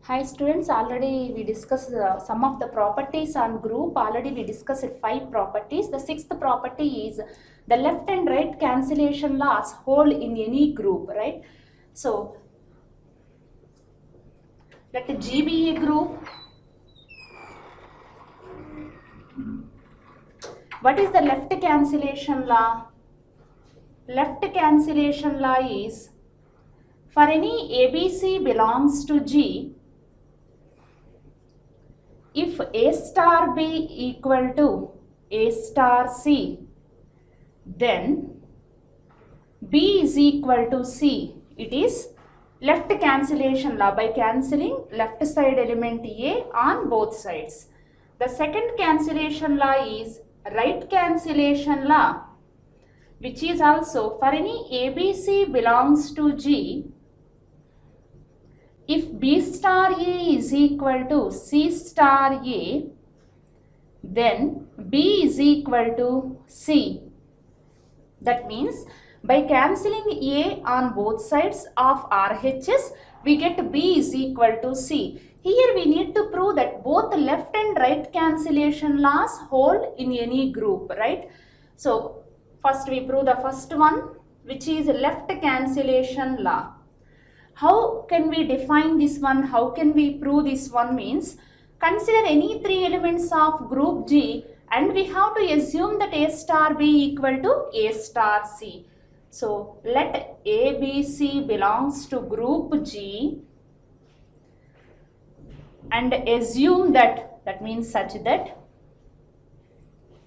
Hi students, already we discussed some of the properties on group. Already we discussed 5 properties. The 6th property is the left and right cancellation laws hold in any group, right? So let G be a group. What is the left cancellation law? Left cancellation law is for any ABC belongs to G, if A star B equal to A star C, then B is equal to C. It is left cancellation law by cancelling left side element A on both sides. The second cancellation law is right cancellation law, which is also for any ABC belongs to G, if B star A is equal to C star A, then B is equal to C. That means by cancelling A on both sides of RHS, we get B is equal to C. Here we need to prove that both left and right cancellation laws hold in any group, right? So first we prove the first one, which is left cancellation law. How can we define this one? How can we prove this one means, consider any 3 elements of group G and we have to assume that A star B equal to A star C. So let ABC belongs to group G and assume that means such that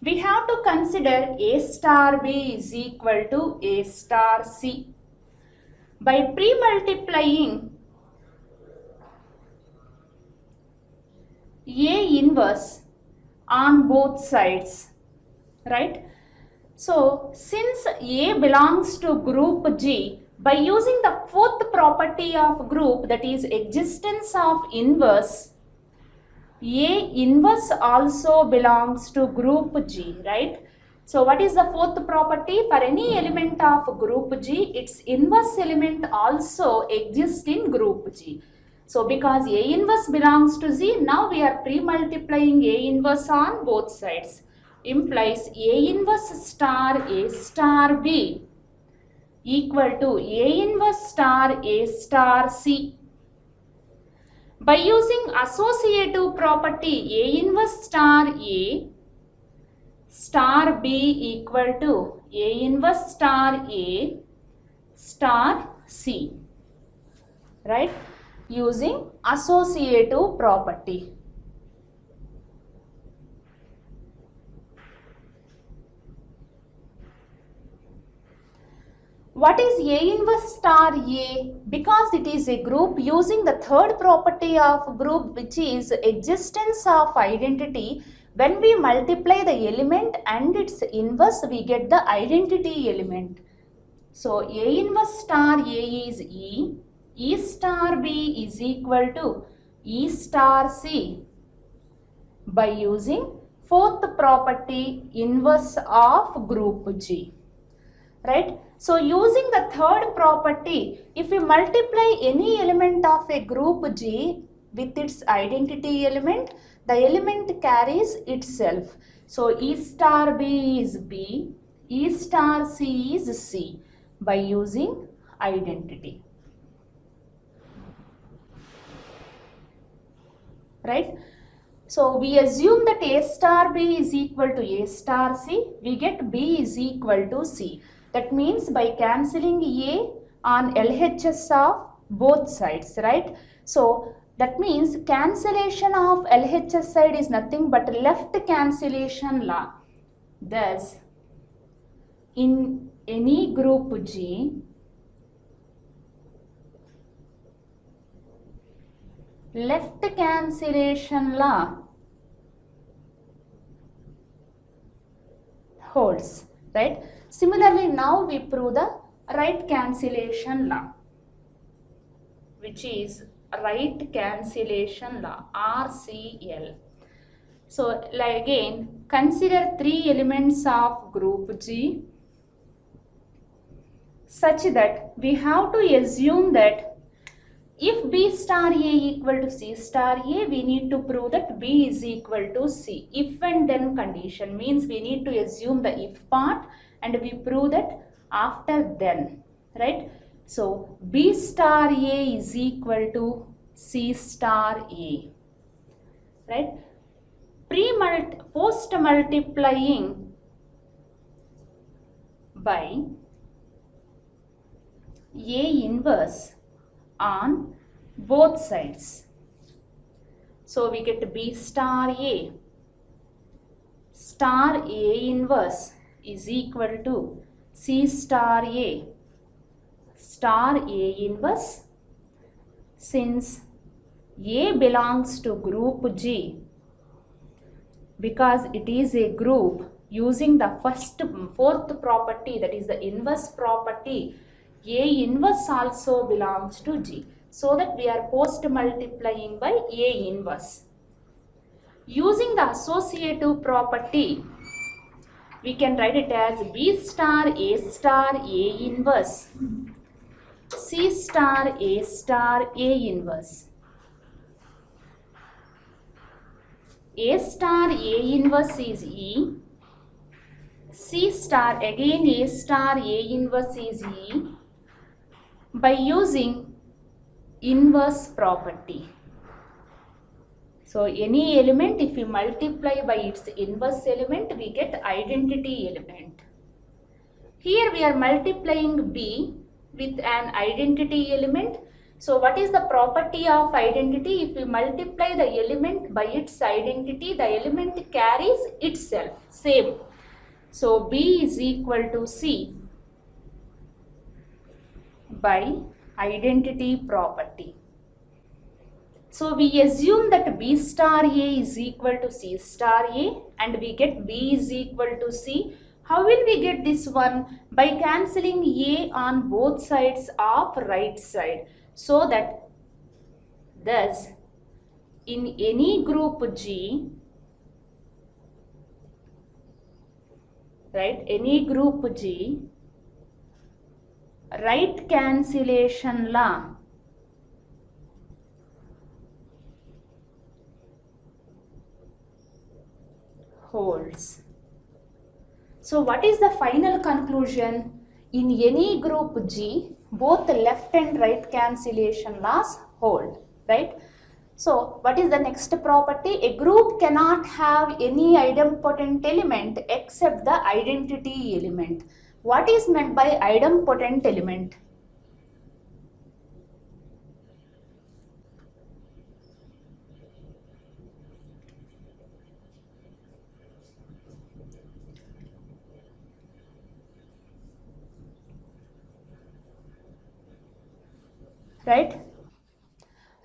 we have to consider A star B is equal to A star C. By pre-multiplying A inverse on both sides, right? So since A belongs to group G, by using the fourth property of group, that is existence of inverse, A inverse also belongs to group G, right? So what is the fourth property? For any element of group G, its inverse element also exists in group G. So because A inverse belongs to Z, now we are pre-multiplying A inverse on both sides. Implies A inverse star A star B equal to A inverse star A star C. By using associative property A inverse star A star B equal to A inverse star A star C, right? Using associative property. What is A inverse star A? Because it is a group, using the third property of group, which is existence of identity. When we multiply the element and its inverse, we get the identity element. So A inverse star A is E, E star B is equal to E star C by using fourth property inverse of group G, right? So using the third property, if we multiply any element of a group G with its identity element, the element carries itself. So E star B is B, E star C is C by using identity, right? So we assume that A star B is equal to A star C, we get B is equal to C. That means by cancelling A on LHS of both sides, right? So that means cancellation of LHS side is nothing but left cancellation law. Thus, in any group G, left cancellation law holds, right? Similarly, now we prove the right cancellation law, which is right cancellation law, RCL. So again, consider 3 elements of group G such that we have to assume that If B star A equal to C star A, we need to prove that B is equal to C. If and then condition means we need to assume the if part and we prove that after then, right? So B star A is equal to C star A, right? Post multiplying by A inverse on both sides. So we get B star A inverse is equal to C star A inverse. Since A belongs to group G, because it is a group, using the fourth property, that is the inverse property, A inverse also belongs to G. So that we are post multiplying by A inverse. Using the associative property, we can write it as B star A inverse, C star A inverse. A star A inverse is E, C star again A star A inverse is E, by using inverse property. So any element, if we multiply by its inverse element, we get identity element. Here we are multiplying B with an identity element. So what is the property of identity? If we multiply the element by its identity, the element carries itself, same. So B is equal to C by identity property. So we assume that B star A is equal to C star A and we get B is equal to C. How will we get this one? By cancelling A on both sides of right side. So that thus in any group G, right, any group G, right cancellation law holds. So what is the final conclusion? In any group G, both left and right cancellation laws hold, right? So what is the next property? A group cannot have any idempotent element except the identity element. What is meant by idempotent element? Right?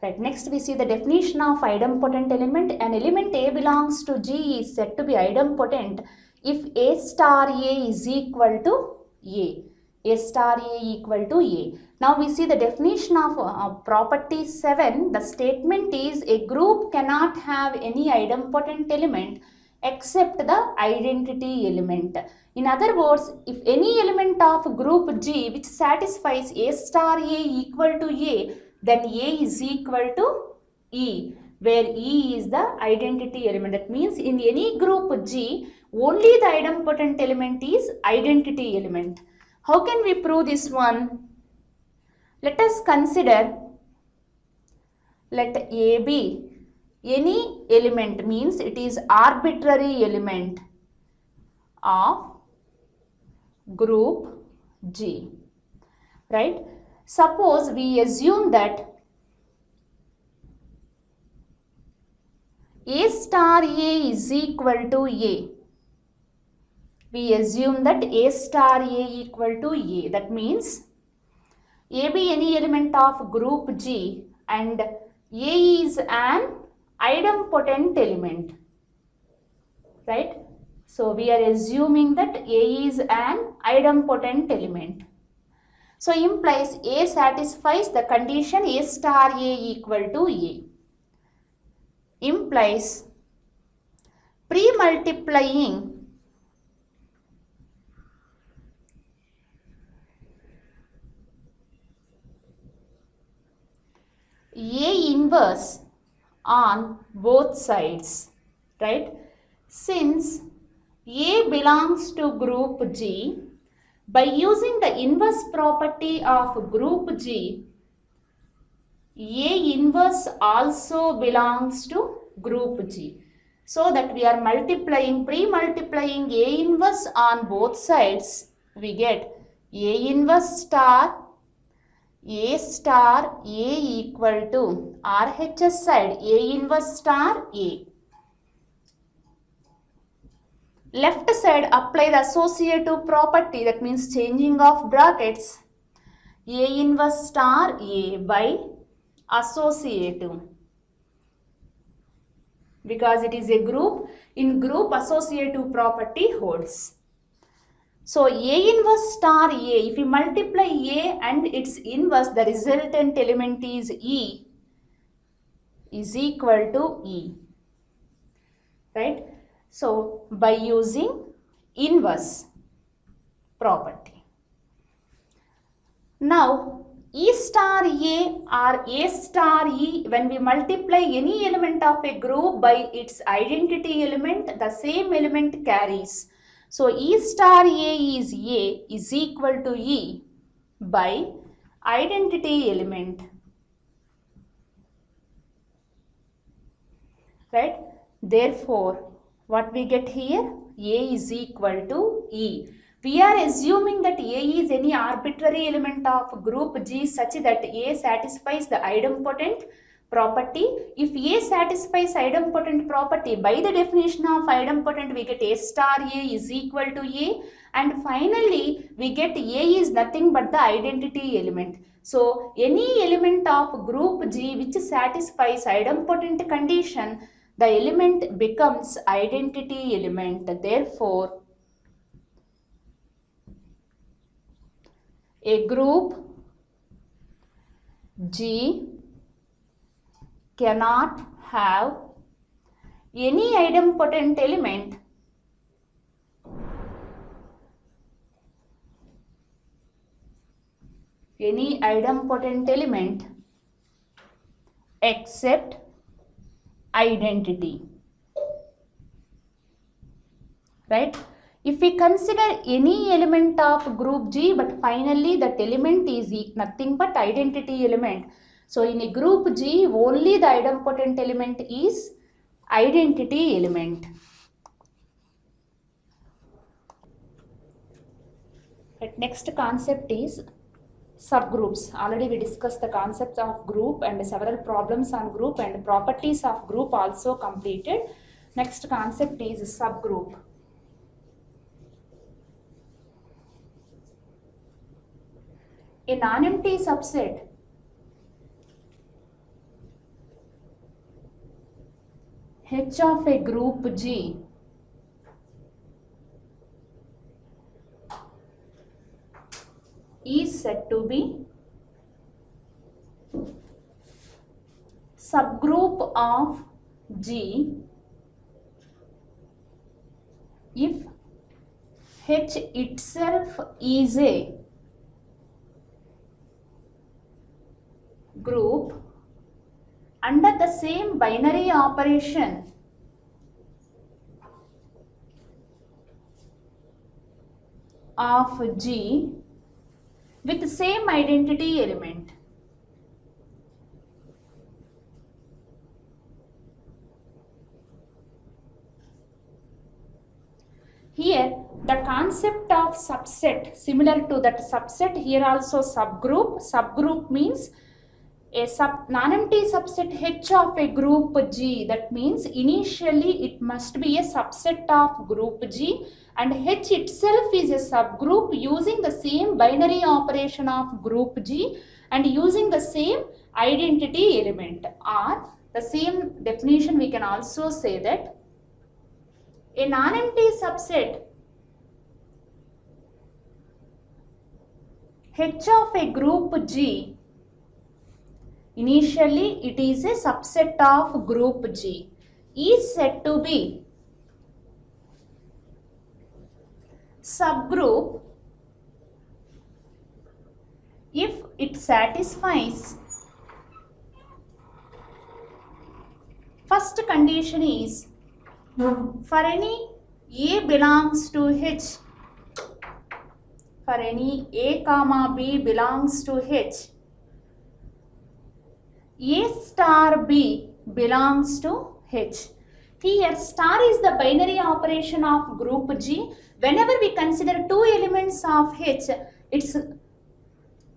Right. Next we see the definition of idempotent element. An element A belongs to G is said to be idempotent if A star A is equal to A. A star A equal to A. Now we see the definition of property 7. The statement is a group cannot have any idempotent element except the identity element. In other words, if any element of group G which satisfies A star A equal to A, then A is equal to E, where E is the identity element. That means in any group G, only the idempotent element is identity element. How can we prove this one? Let us consider, let A be any element, means it is arbitrary element of group G, right? Suppose we assume that A star A is equal to A. We assume that A star A equal to A. That means A be any element of group G and A is an idempotent element, right? So we are assuming that A is an idempotent element. So implies A satisfies the condition A star A equal to A. Implies pre-multiplying inverse on both sides, right? Since A belongs to group G, by using the inverse property of group G, A inverse also belongs to group G. So that we are multiplying, pre-multiplying A inverse on both sides, we get A inverse star A star A equal to RHS side A inverse star A. Left side apply the associative property, that means changing of brackets, A inverse star A by associative. Because it is a group, in group associative property holds. So A inverse star A, if you multiply A and its inverse, the resultant element is E, is equal to E, right? So by using inverse property. Now E star A or A star E, when we multiply any element of a group by its identity element, the same element carries. So E star A is equal to E by identity element, right? Therefore, what we get here? A is equal to E. We are assuming that A is any arbitrary element of group G such that A satisfies the idempotent property. If A satisfies idempotent property, by the definition of idempotent, we get A star A is equal to A, and finally we get A is nothing but the identity element. So any element of group G which satisfies idempotent condition, the element becomes identity element. Therefore, a group G cannot have any idempotent element except identity, right? If we consider any element of group G, but finally that element is nothing but identity element. So in a group G, only the idempotent element is identity element. Right, next concept is subgroups. Already we discussed the concepts of group and several problems on group and properties of group also completed. Next concept is subgroup. A non-empty subset H of a group G is said to be subgroup of G if H itself is a group under the same binary operation of G with the same identity element. Here the concept of subset, similar to that subset, here also subgroup. Subgroup means a non-empty subset H of a group G. That means initially it must be a subset of group G, and H itself is a subgroup using the same binary operation of group G and using the same identity element. Or the same definition we can also say that a non-empty subset H of a group G, initially it is a subset of group G, is said to be subgroup if it satisfies first condition is for any A belongs to H, for any A comma B belongs to H, A star B belongs to H. Here star is the binary operation of group G. Whenever we consider two elements of H, its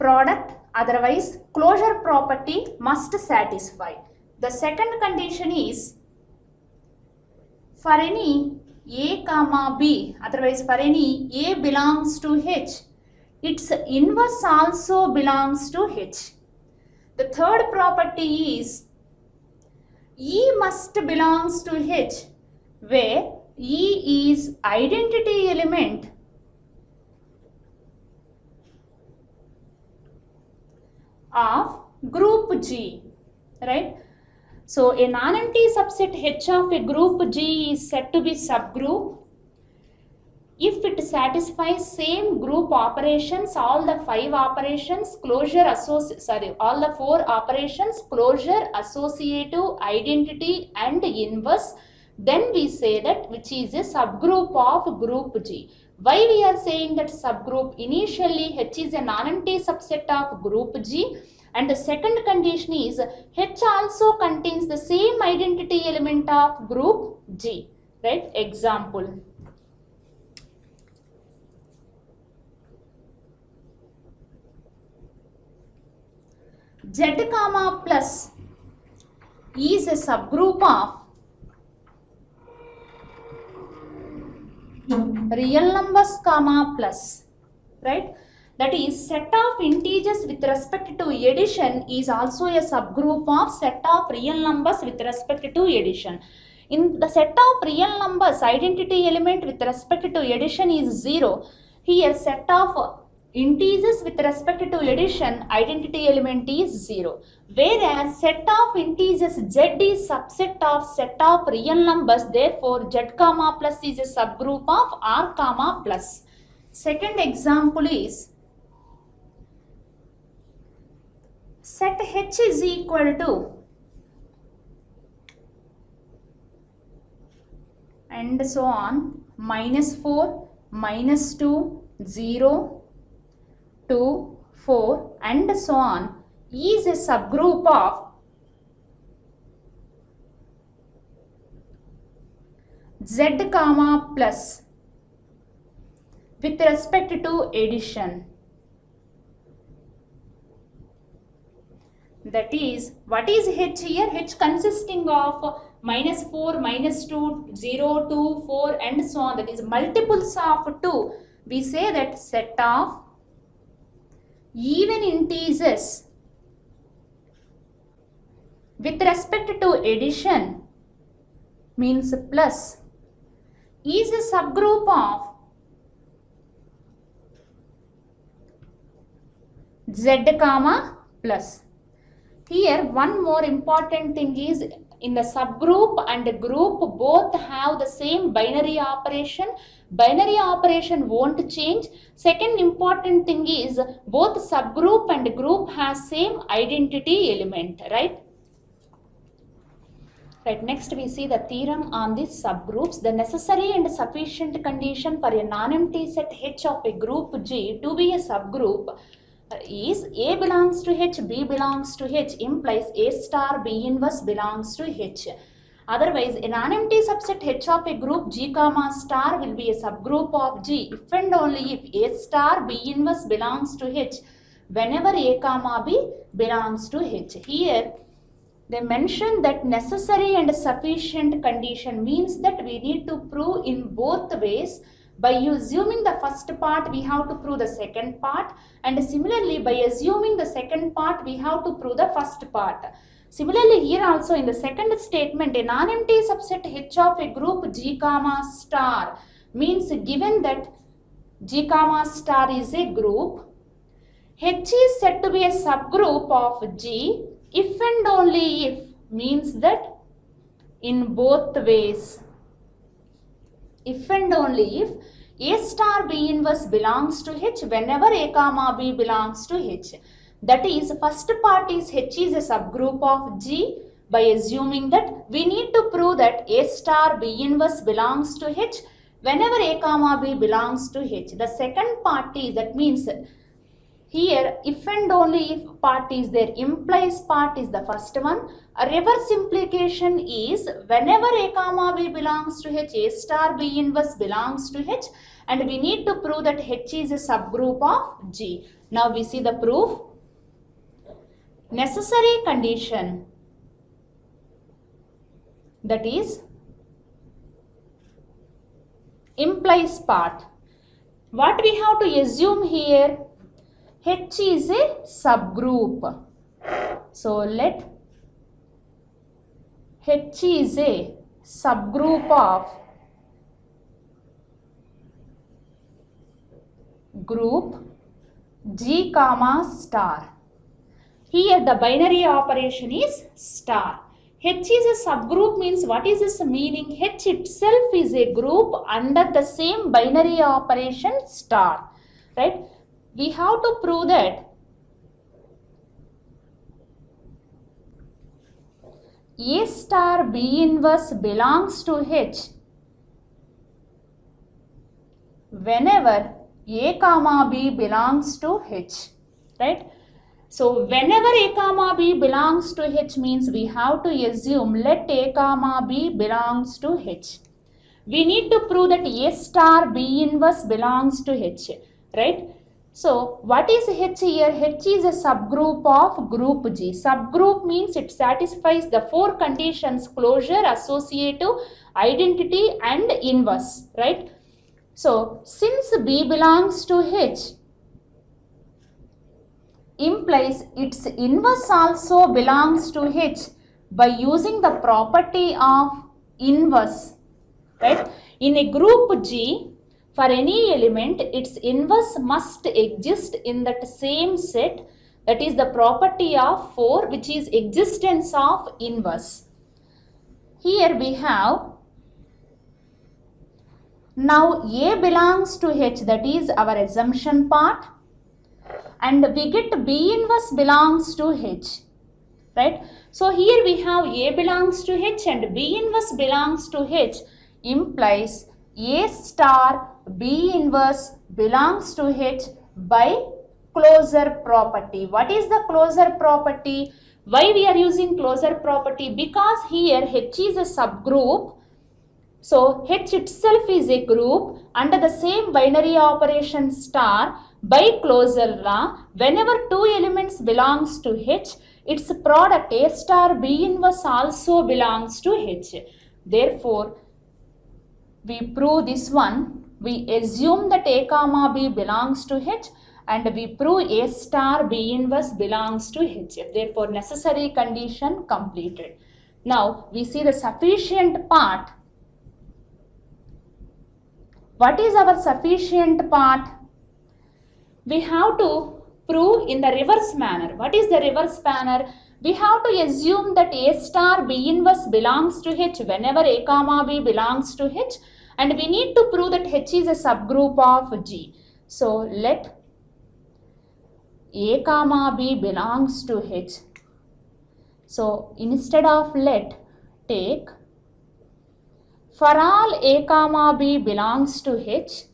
product, otherwise closure property must satisfy. The second condition is for any A comma B, otherwise for any A belongs to H, its inverse also belongs to H. The third property is E must belongs to H, where E is identity element of group G, right? So a non-empty subset H of a group G is said to be subgroup if it satisfies same group operations, all the five operations, all the four operations, closure, associative, identity and inverse, then we say that which is a subgroup of group G. Why we are saying that subgroup? Initially H is a non-empty subset of group G, and the second condition is H also contains the same identity element of group G, right? Example. Z comma plus is a subgroup of real numbers comma plus, right? That is, set of integers with respect to addition is also a subgroup of set of real numbers with respect to addition. In the set of real numbers, identity element with respect to addition is 0. Here set of integers with respect to addition, identity element is 0. Whereas set of integers Z is subset of set of real numbers, therefore Z comma plus is a subgroup of R comma plus. Second example is set H is equal to and so on -4, -2, 0, 2, 4 and so on is a subgroup of Z comma plus with respect to addition. That is, what is H here? H consisting of -4, -2, 0, 2, 4 and so on, that is multiples of 2. We say that set of even integers with respect to addition means plus is a subgroup of Z comma plus. Here one more important thing is, in the subgroup and group both have the same binary operation. Binary operation won't change. Second important thing is, both subgroup and group has same identity element, right? Right, next we see the theorem on these subgroups. The necessary and sufficient condition for a non-empty set H of a group G to be a subgroup is A belongs to H, B belongs to H implies A star B inverse belongs to H. Otherwise, a non-empty subset H of a group G comma star will be a subgroup of G if and only if A star B inverse belongs to H whenever A comma B belongs to H. Here they mention that necessary and sufficient condition means that we need to prove in both ways. By assuming the first part, we have to prove the second part, and similarly by assuming the second part, we have to prove the first part. Similarly, here also in the second statement, a non-empty subset H of a group G comma star means given that G comma star is a group, H is said to be a subgroup of G if and only if means that in both ways. If and only if A star B inverse belongs to H whenever A comma B belongs to H. That is, first part is H is a subgroup of G by assuming that we need to prove that A star B inverse belongs to H whenever A comma B belongs to H. The second part is, that means here if and only if part is there, implies part is the first one. A reverse implication is whenever A comma B belongs to H, A star B inverse belongs to H, and we need to prove that H is a subgroup of G. Now we see the proof. Necessary condition, that is implies part. What we have to assume here? H is a subgroup. So let H is a subgroup of group G comma star. Here the binary operation is star. H is a subgroup means what is this meaning? H itself is a group under the same binary operation star. Right? We have to prove that A star B inverse belongs to H whenever A comma B belongs to H. Right? So whenever A comma B belongs to H means we have to assume let A comma B belongs to H. We need to prove that A star B inverse belongs to H. Right? So what is H here? H is a subgroup of group G. Subgroup means it satisfies the four conditions: closure, associative, identity and inverse. Right? So since B belongs to H, implies its inverse also belongs to H by using the property of inverse. Right? In a group G, for any element, its inverse must exist in that same set. That is the property of 4, which is existence of inverse. Here we have, now A belongs to H, that is our assumption part, and we get B inverse belongs to H. Right? So here we have A belongs to H and B inverse belongs to H, implies A star B inverse belongs to H by closure property. What is the closure property? Why we are using closure property? Because here H is a subgroup. So H itself is a group under the same binary operation star. By closure law, whenever two elements belongs to H, its product A star B inverse also belongs to H. Therefore, we prove this one. We assume that A comma B belongs to H and we prove A star B inverse belongs to H. Therefore, necessary condition completed. Now, we see the sufficient part. What is our sufficient part? We have to prove in the reverse manner. What is the reverse manner? We have to assume that A star B inverse belongs to H whenever A comma B belongs to H, and we need to prove that H is a subgroup of G. So let A comma B belongs to H. So instead of let, take for all A comma B belongs to H,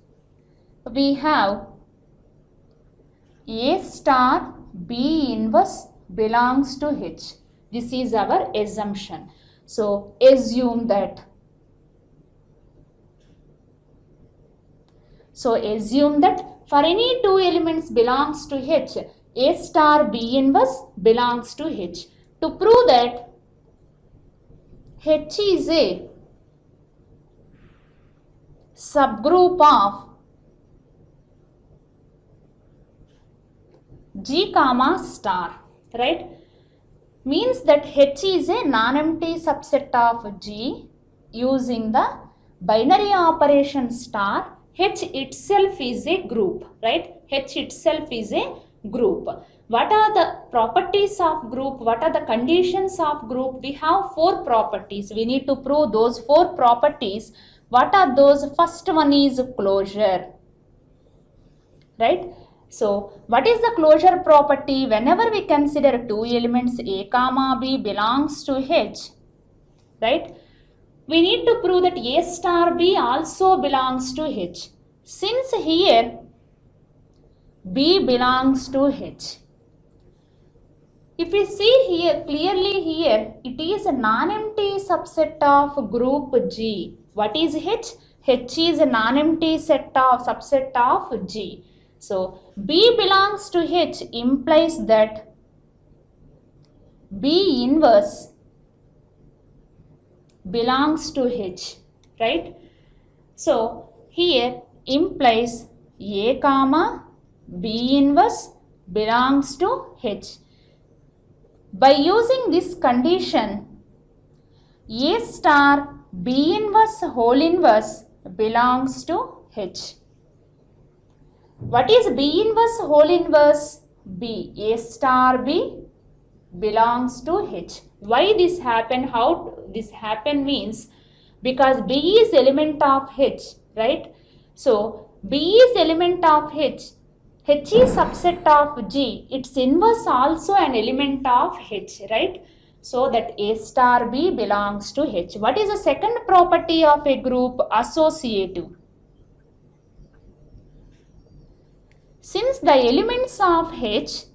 we have A star B inverse belongs to H. This is our assumption. So assume that. So assume that for any two elements belongs to H, A star B inverse belongs to H. To prove that H is a subgroup of G comma star, right? Means that H is a non-empty subset of G using the binary operation star. H itself is a group, right? H itself is a group. What are the properties of group? What are the conditions of group? We have 4 properties. We need to prove those 4 properties. What are those? First one is closure, right? So what is the closure property? Whenever we consider two elements A comma B belongs to H, right, we need to prove that A star B also belongs to H. Since here B belongs to H, if we see here clearly, here it is a non-empty subset of group G. What is H? H is a non-empty subset of G. So B belongs to H implies that B inverse belongs to H, right? So here implies A comma B inverse belongs to H. By using this condition, A star B inverse whole inverse belongs to H. What is B inverse whole inverse? B. A star B belongs to H. Why this happen? How this happen means, because B is element of H, right? So B is element of H. H is subset of G. Its inverse also an element of H, right? So that A star B belongs to H. What is the second property of a group? Associative. Since the elements of H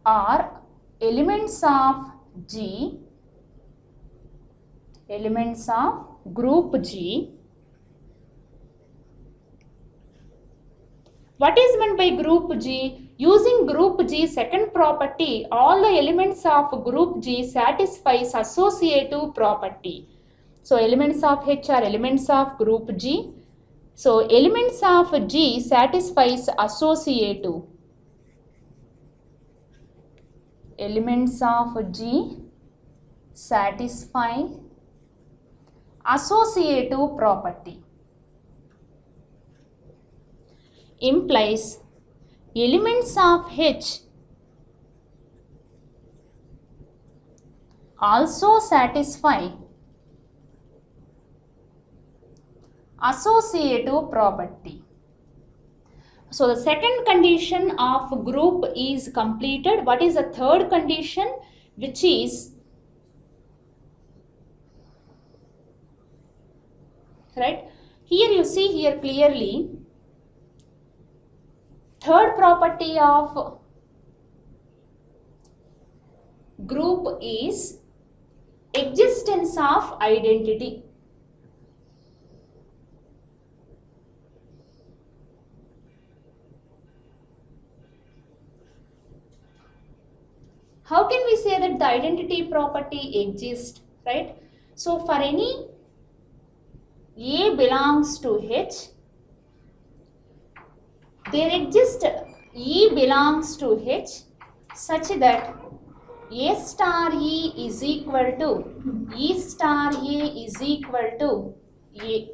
are elements of G, elements of group G, what is meant by group G? Using group G second property, all the elements of group G satisfies associative property. So elements of H are elements of group G. So elements of G satisfies associative. Elements of G satisfy associative property. Implies elements of H also satisfy associative property. So the second condition of group is completed. What is the third condition? Which is, right, here you see here clearly, third property of group is existence of identity. How can we say that the identity property exists, right? So for any A belongs to H, there exists E belongs to H such that A star E is equal to E star A is equal to A,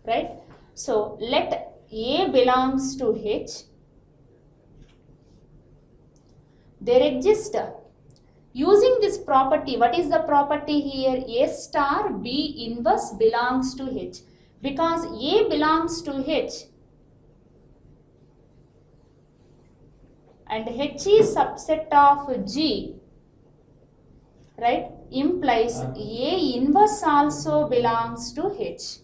right? So let A belongs to H. There exists, using this property, what is the property here? A star B inverse belongs to H. Because A belongs to H and H is subset of G, right, implies A inverse also belongs to H.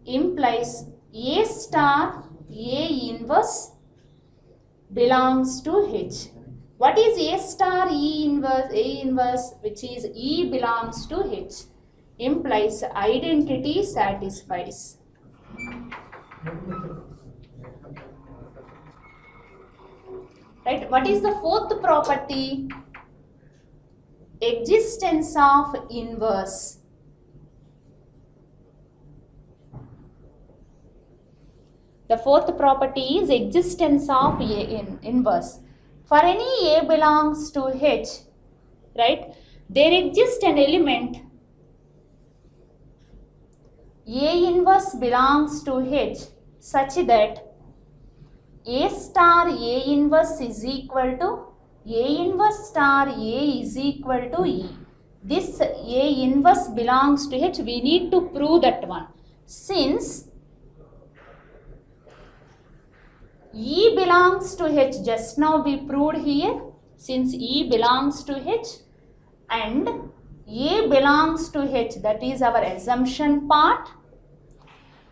Implies A star A inverse belongs to H. What is A star E inverse? A inverse, which is E belongs to H, implies identity satisfies. Right? What is the fourth property? Existence of inverse. The fourth property is existence of inverse. For any A belongs to H, right, there exists an element A inverse belongs to H such that A star A inverse is equal to A inverse star A is equal to E. this A inverse belongs to H, we need to prove that one. Since E belongs to H, just now we proved here, since E belongs to H and A belongs to H, that is our assumption part.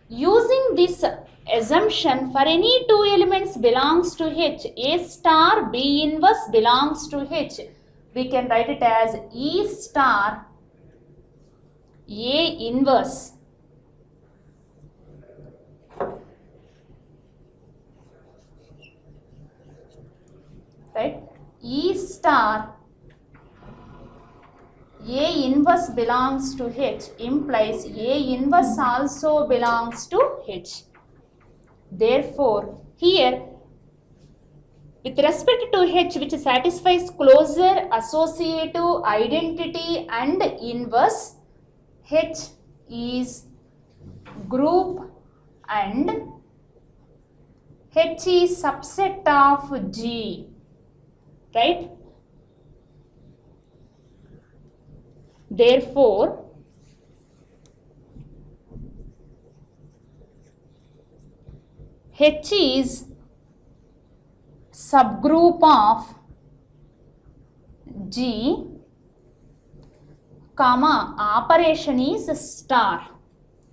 Using this assumption, for any two elements belongs to H, A star B inverse belongs to H, we can write it as E star A inverse right. E star A inverse belongs to H implies A inverse also belongs to H. Therefore, here with respect to H, which satisfies closure, associative, identity and inverse, H is group and H is subset of G, right? Therefore, H is subgroup of G, comma, operation is star,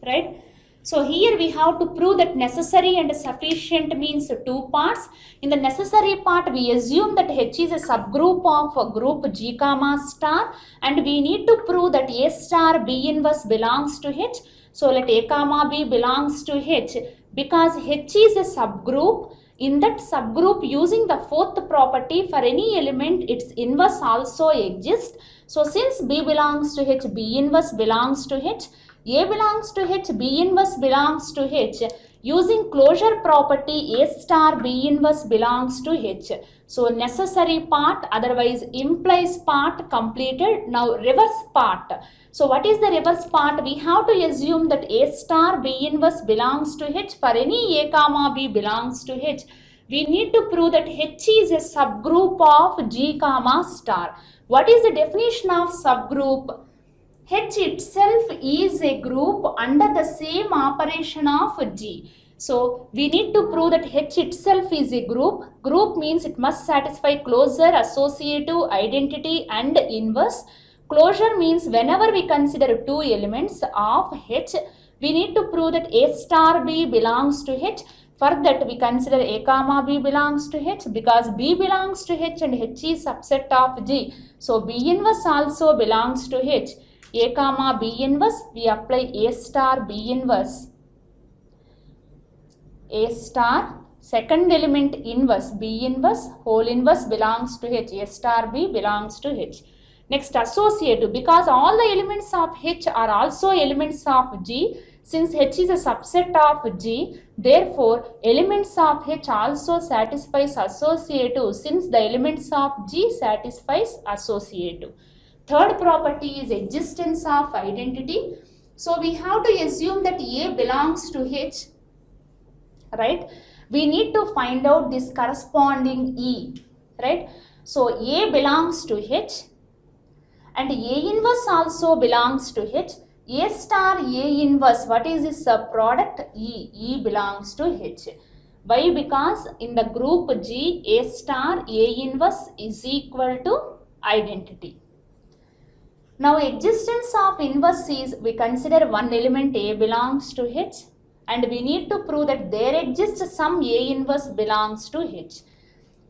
right? So here we have to prove that necessary and sufficient means two parts. In the necessary part, we assume that H is a subgroup of group G comma star, and we need to prove that A star B inverse belongs to H. So let A comma B belongs to H, because H is a subgroup. In that subgroup, using the fourth property, for any element its inverse also exists. So since B belongs to H, B inverse belongs to H, A belongs to H, B inverse belongs to H. Using closure property, A star B inverse belongs to H. So necessary part, otherwise implies part completed. Now reverse part. So what is the reverse part? We have to assume that A star B inverse belongs to H. For any A comma B belongs to H, we need to prove that H is a subgroup of G comma star. What is the definition of subgroup? H itself is a group under the same operation of G. So we need to prove that H itself is a group. Group means it must satisfy closure, associative, identity and inverse. Closure means whenever we consider two elements of H, we need to prove that A star B belongs to H. For that we consider A comma B belongs to H, because B belongs to H and H is subset of G. So B inverse also belongs to H. A comma B inverse, we apply A star B inverse. A star, second element inverse, B inverse, whole inverse belongs to H. A star B belongs to H. Next, associative, because all the elements of H are also elements of G. Since H is a subset of G, therefore elements of H also satisfies associative, since the elements of G satisfies associative. Third property is existence of identity. So we have to assume that A belongs to H, right? We need to find out this corresponding E, right? So A belongs to H and A inverse also belongs to H. A star A inverse, what is this product? E. E belongs to H. Why? Because in the group G, A star A inverse is equal to identity. Now existence of inverse is, we consider one element A belongs to H and we need to prove that there exists some A inverse belongs to H.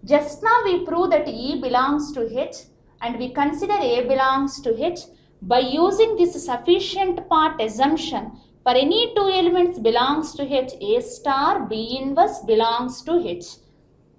Just now we prove that E belongs to H and we consider A belongs to H by using this sufficient part assumption. For any two elements belongs to H, A star B inverse belongs to H.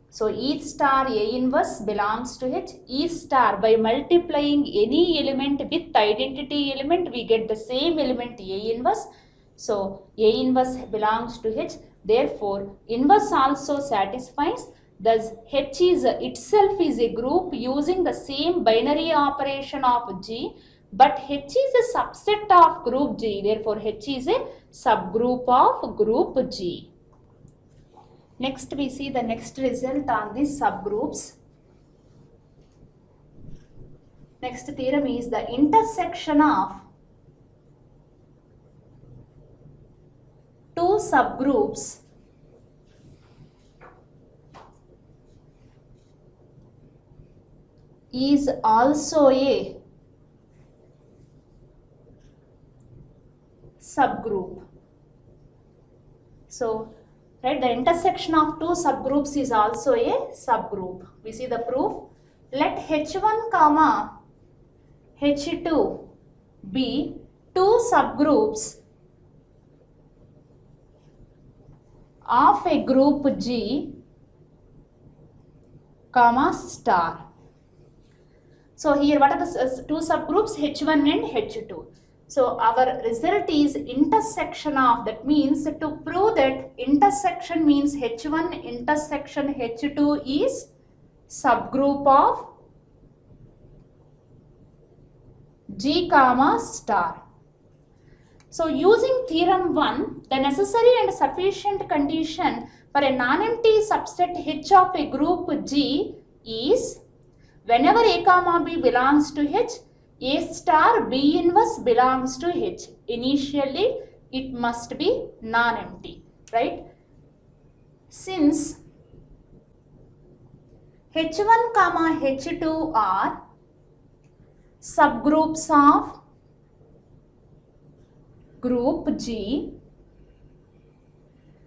So E star A inverse belongs to H. E star, by multiplying any element with identity element, we get the same element A inverse. So A inverse belongs to H. Therefore, inverse also satisfies. Thus, H is itself is a group using the same binary operation of G, but H is a subset of group G. Therefore, H is a subgroup of group G. Next, we see the next result on these subgroups. Next theorem is the intersection of two subgroups is also a subgroup. So, right, the intersection of two subgroups is also a subgroup. We see the proof. Let H1 comma H2 be two subgroups of a group G comma star. So here what are the two subgroups, H1 and H2. So our result is intersection of, that means to prove that intersection means H1 intersection H2 is subgroup of G comma star. So using theorem 1, the necessary and sufficient condition for a non-empty subset H of a group G is whenever A comma B belongs to H, A star B inverse belongs to H. Initially, it must be non-empty, right? Since H1 comma H2 are subgroups of group G,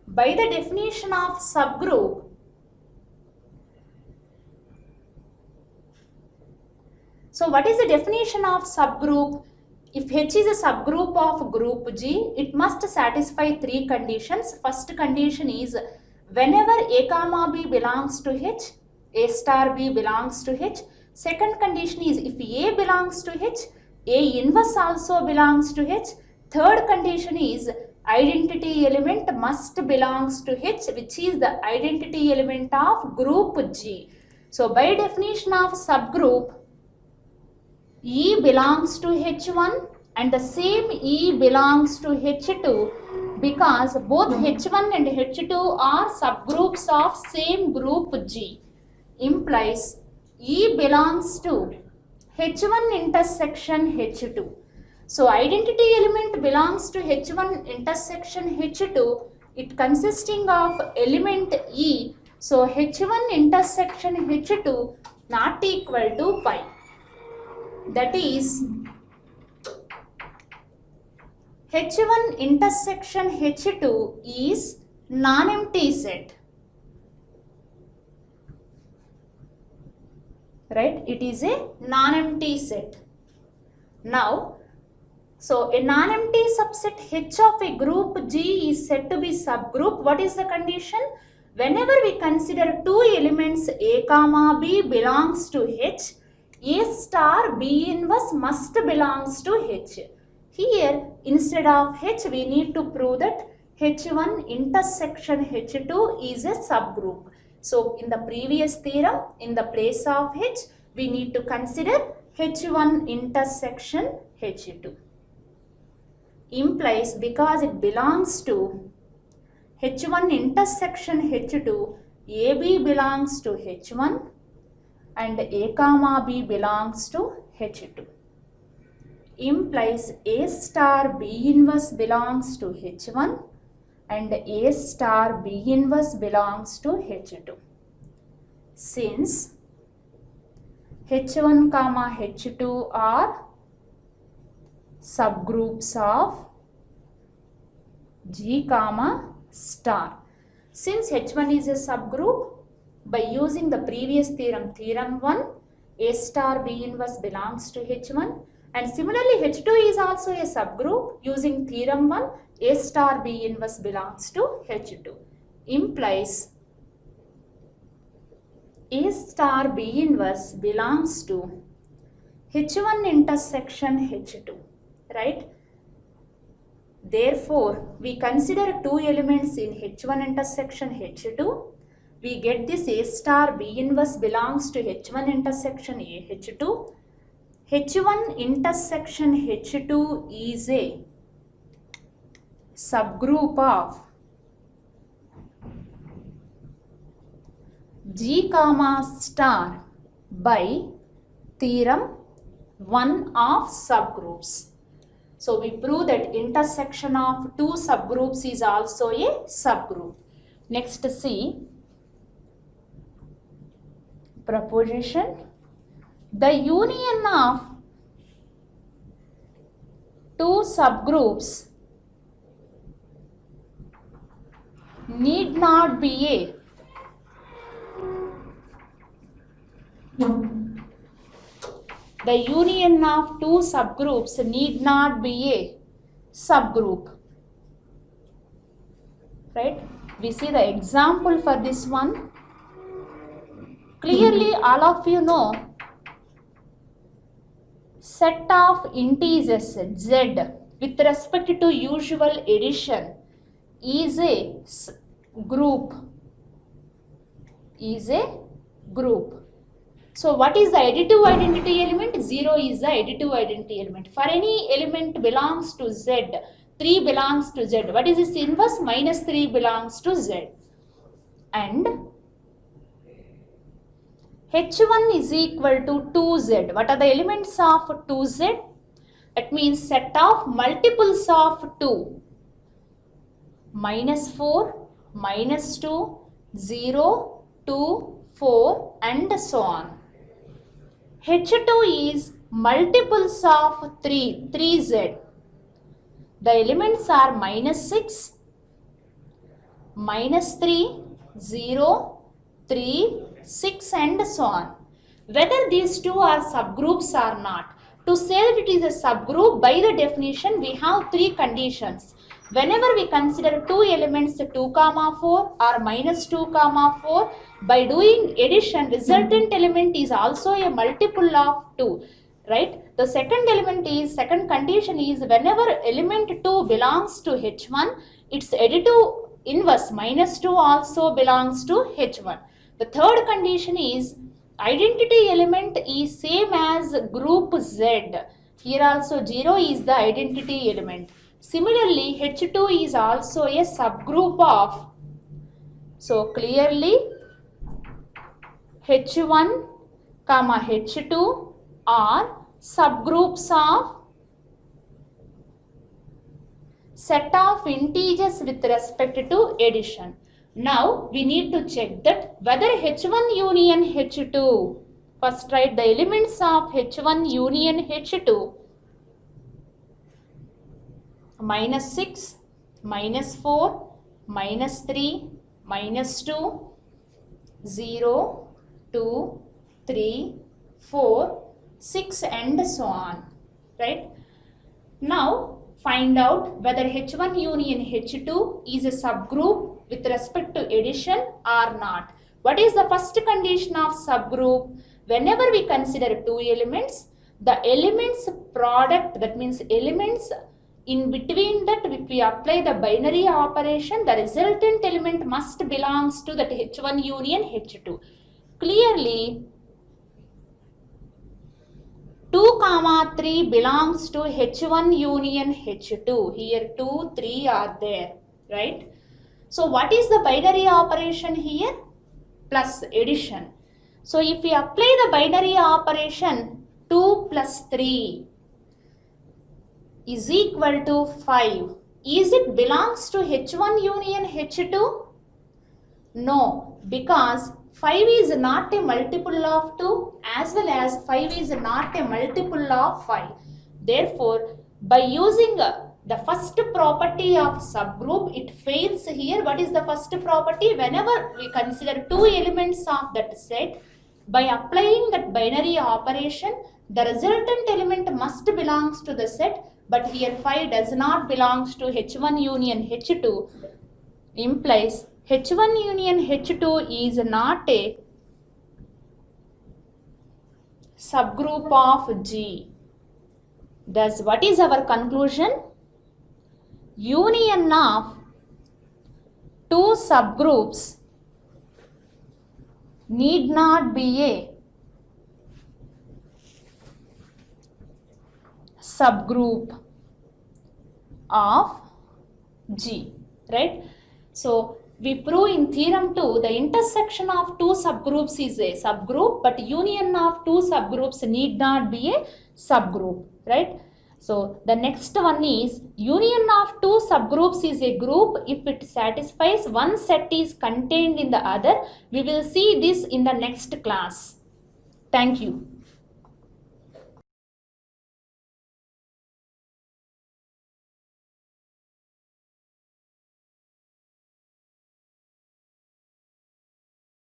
by the definition of subgroup, so what is the definition of subgroup? If H is a subgroup of group G, it must satisfy three conditions. First condition is whenever A comma B belongs to H, A star B belongs to H. Second condition is if A belongs to H, A inverse also belongs to H. Third condition is identity element must belongs to H, which is the identity element of group G. So by definition of subgroup, E belongs to H1 and the same E belongs to H2 because both H1 and H2 are subgroups of same group G, implies E belongs to H1 intersection H2. So identity element belongs to H1 intersection H2, it consisting of element E. So H1 intersection H2 not equal to pi. That is H1 intersection H2 is non-empty set, right? It is a non-empty set. Now, so a non-empty subset H of a group G is said to be subgroup. What is the condition? Whenever we consider two elements A comma B belongs to H, A star B inverse must belongs to H. Here, instead of H, we need to prove that H1 intersection H2 is a subgroup. So, in the previous theorem, in the place of H, we need to consider H1 intersection H2. Implies because it belongs to H1 intersection H2, AB belongs to H1 and A comma B belongs to H2. Implies A star B inverse belongs to H1 and A star B inverse belongs to H2. Since H1 comma H2 are subgroups of G comma star. Since H1 is a subgroup, by using the previous theorem, theorem 1, A star B inverse belongs to H1 and similarly H2 is also a subgroup. Using theorem 1, A star B inverse belongs to H2. Implies A star B inverse belongs to H1 intersection H2, right? Therefore, we consider two elements in H1 intersection H2. We get this A star B inverse belongs to H1 intersection H2. H1 intersection H2 is a subgroup of G comma star by theorem one of subgroups. So we prove that intersection of two subgroups is also a subgroup. Next, see proposition. The union of two subgroups need not be a the union of two subgroups need not be a subgroup. Right? We see the example for this one. Clearly, all of you know set of integers z with respect to usual addition is a group. So what is the additive identity element? 0 is the additive identity element. For any element belongs to z, 3 belongs to z. What is its inverse? Minus 3 belongs to z. And h1 is equal to 2z. What are the elements of 2z? That means set of multiples of 2. Minus 4, minus 2, 0, 2, 4 and so on. H2 is multiples of 3, 3z. The elements are minus 6, minus 3, 0, 3, 6 and so on. Whether these two are subgroups or not. To say that it is a subgroup, by the definition we have three conditions. Whenever we consider two elements 2, 4 or minus 2, 4, by doing addition, resultant element is also a multiple of 2. Right? The second condition is whenever element 2 belongs to H1, its additive inverse minus 2 also belongs to H1. The third condition is identity element is same as group Z. Here also 0 is the identity element. Similarly, H2 is also a subgroup of. So clearly H1, H2 are subgroups of set of integers with respect to addition. Now we need to check that whether H1 union H2. First write the elements of H1 union H2. Minus 6, minus 4, minus 3, minus 2, 0, 2, 3, 4, 6 and so on. Right? Now find out whether H1 union H2 is a subgroup with respect to addition or not. What is the first condition of subgroup? Whenever we consider two elements, the elements product, that means elements in between that, if we apply the binary operation, the resultant element must belongs to that H1 union H2. Clearly 2, 3 belongs to H1 union H2. Here 2, 3 are there, right? So what is the binary operation here? Plus addition. So if we apply the binary operation, 2 plus 3 is equal to 5. Is it belongs to H1 union H2? No, because 5 is not a multiple of 2 as well as 5 is not a multiple of 5. Therefore, by using the first property of subgroup, it fails here. What is the first property? Whenever we consider two elements of that set, by applying that binary operation, the resultant element must belongs to the set, but here 5 does not belongs to H1 union H2, implies H1 union H2 is not a subgroup of G. Thus, what is our conclusion? Union of two subgroups need not be a subgroup of G, right? So We prove in theorem 2 the intersection of two subgroups is a subgroup, but union of two subgroups need not be a subgroup, right? So the next one is union of two subgroups is a group if it satisfies one set is contained in the other. We will see this in the next class. Thank you.